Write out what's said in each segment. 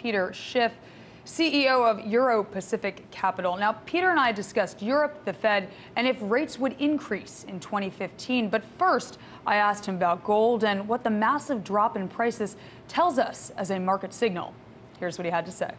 Peter Schiff, CEO of Euro Pacific Capital. Now, Peter and I discussed Europe, the Fed, and if rates would increase in 2015. But first, I asked him about gold and what the massive drop in prices tells us as a market signal. Here's what he had to say.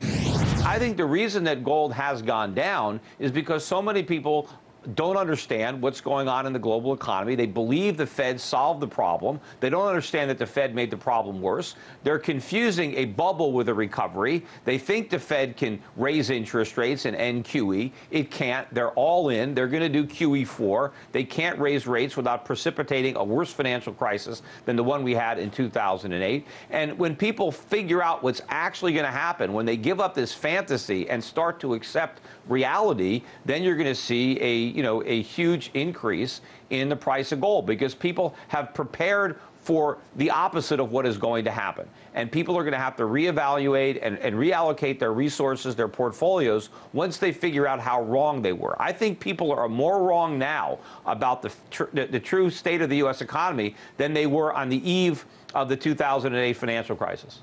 I think the reason that gold has gone down is because so many people don't understand what's going on in the global economy. They believe the Fed solved the problem. They don't understand that the Fed made the problem worse. They're confusing a bubble with a recovery. They think the Fed can raise interest rates and end QE. It can't. They're all in. They're going to do QE4. They can't raise rates without precipitating a worse financial crisis than the one we had in 2008. And when people figure out what's actually going to happen, when they give up this fantasy and start to accept reality, then you're going to see a huge increase in the price of gold, because people have prepared for the opposite of what is going to happen. And people are going to have to reevaluate and reallocate their resources, their portfolios, once they figure out how wrong they were. I think people are more wrong now about the true state of the U.S. economy than they were on the eve of the 2008 financial crisis.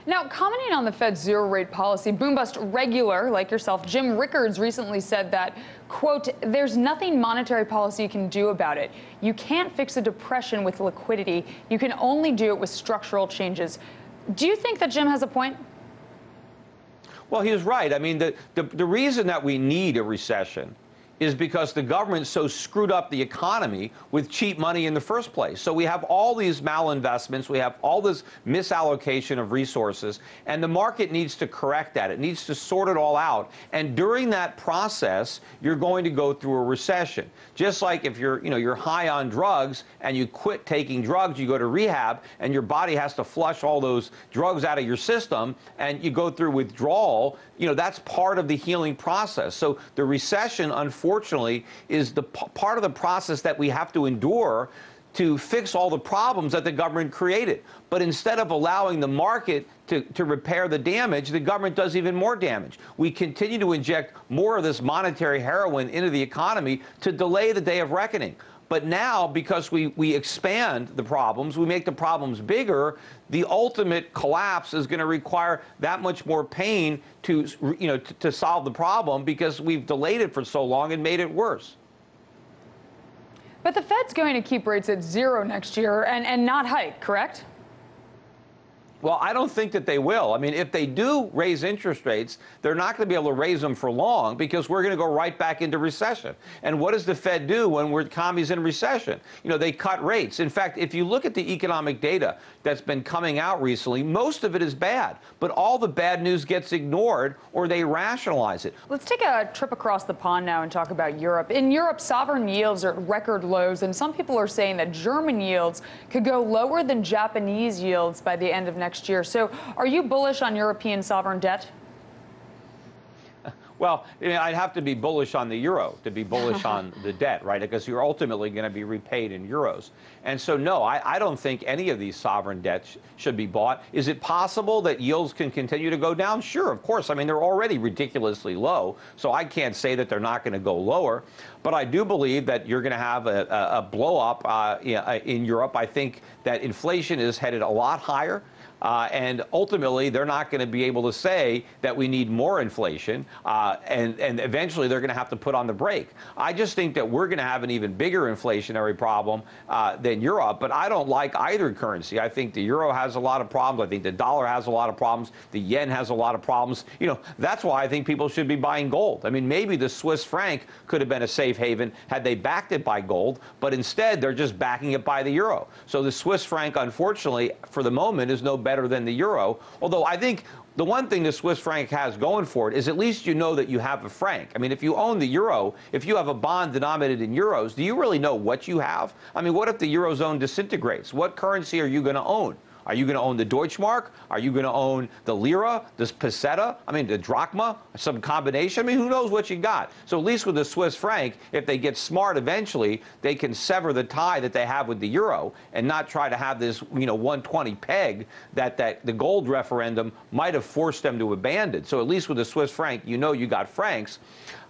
Now, commenting on the Fed's zero-rate policy, boom-bust regular like yourself, Jim Rickards, recently said that, quote, "There's nothing monetary policy can do about it. You can't fix a depression with liquidity. You can only do it with structural changes." Do you think that Jim has a point? Well, he was right. I mean, the reason that we need a recession is because the government so screwed up the economy with cheap money in the first place. So we have all these malinvestments, we have all this misallocation of resources, and the market needs to correct that. It needs to sort it all out. And during that process, you're going to go through a recession. Just like if you're high on drugs and you quit taking drugs, you go to rehab, and your body has to flush all those drugs out of your system, and you go through withdrawal. That's part of the healing process. So the recession, unfortunately, is the part of the process that we have to endure to fix all the problems that the government created. But instead of allowing the market to repair the damage, the government does even more damage. We continue to inject more of this monetary heroin into the economy to delay the day of reckoning. But now, because we expand the problems, we make the problems bigger, the ultimate collapse is going to require that much more pain to solve the problem, because we've delayed it for so long and made it worse. But the Fed's going to keep rates at zero next year and not hike, correct? Well, I don't think that they will. I mean, if they do raise interest rates, they're not going to be able to raise them for long, because we're going to go right back into recession. And what does the Fed do when the economy's in recession? They cut rates. In fact, if you look at the economic data that's been coming out recently, most of it is bad. But all the bad news gets ignored, or they rationalize it. Let's take a trip across the pond now and talk about Europe. In Europe, sovereign yields are at record lows, and some people are saying that German yields could go lower than Japanese yields by the end of next year. So are you bullish on European sovereign debt? Well, I'd have to be bullish on the euro to be bullish on the debt, right? Because you're ultimately going to be repaid in euros. And so, no, I don't think any of these sovereign debts should be bought. Is it possible that yields can continue to go down? Sure, of course. I mean, they're already ridiculously low, so I can't say that they're not going to go lower. But I do believe that you're going to have a blow-up in Europe. I think that inflation is headed a lot higher. And ultimately, they're not going to be able to say that we need more inflation, and eventually they're going to have to put on the brake. I just think that we're going to have an even bigger inflationary problem than Europe, but I don't like either currency. I think the euro has a lot of problems. I think the dollar has a lot of problems. The yen has a lot of problems. That's why I think people should be buying gold. I mean, maybe the Swiss franc could have been a safe haven had they backed it by gold, but instead they're just backing it by the euro. So the Swiss franc, unfortunately, for the moment, is no better than the euro. Although I think the one thing the Swiss franc has going for it is at least you know that you have a franc. I mean, if you own the euro, if you have a bond denominated in euros, do you really know what you have? I mean, what if the eurozone disintegrates? What currency are you going to own? Are you going to own the Deutschmark? Are you going to own the lira, the peseta? I mean, the drachma, some combination? I mean, who knows what you got? So at least with the Swiss franc, if they get smart eventually, they can sever the tie that they have with the euro and not try to have this, 120 peg that the gold referendum might have forced them to abandon. So at least with the Swiss franc, you got francs.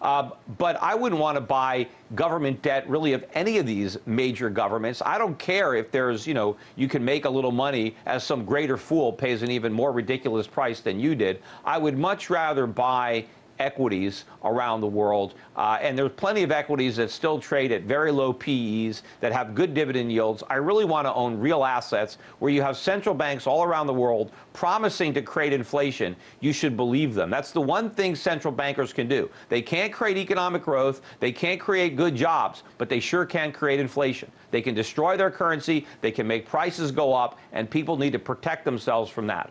But I wouldn't want to buy government debt really of any of these major governments. I don't care if there's, you can make a little money as some greater fool pays an even more ridiculous price than you did. I would much rather buy equities around the world, and there's plenty of equities that still trade at very low PEs that have good dividend yields. I really want to own real assets where you have central banks all around the world promising to create inflation. You should believe them. That's the one thing central bankers can do. They can't create economic growth, they can't create good jobs, but they sure can create inflation. They can destroy their currency, they can make prices go up, and people need to protect themselves from that.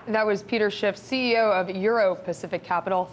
That was Peter Schiff, CEO of Euro Pacific Capital.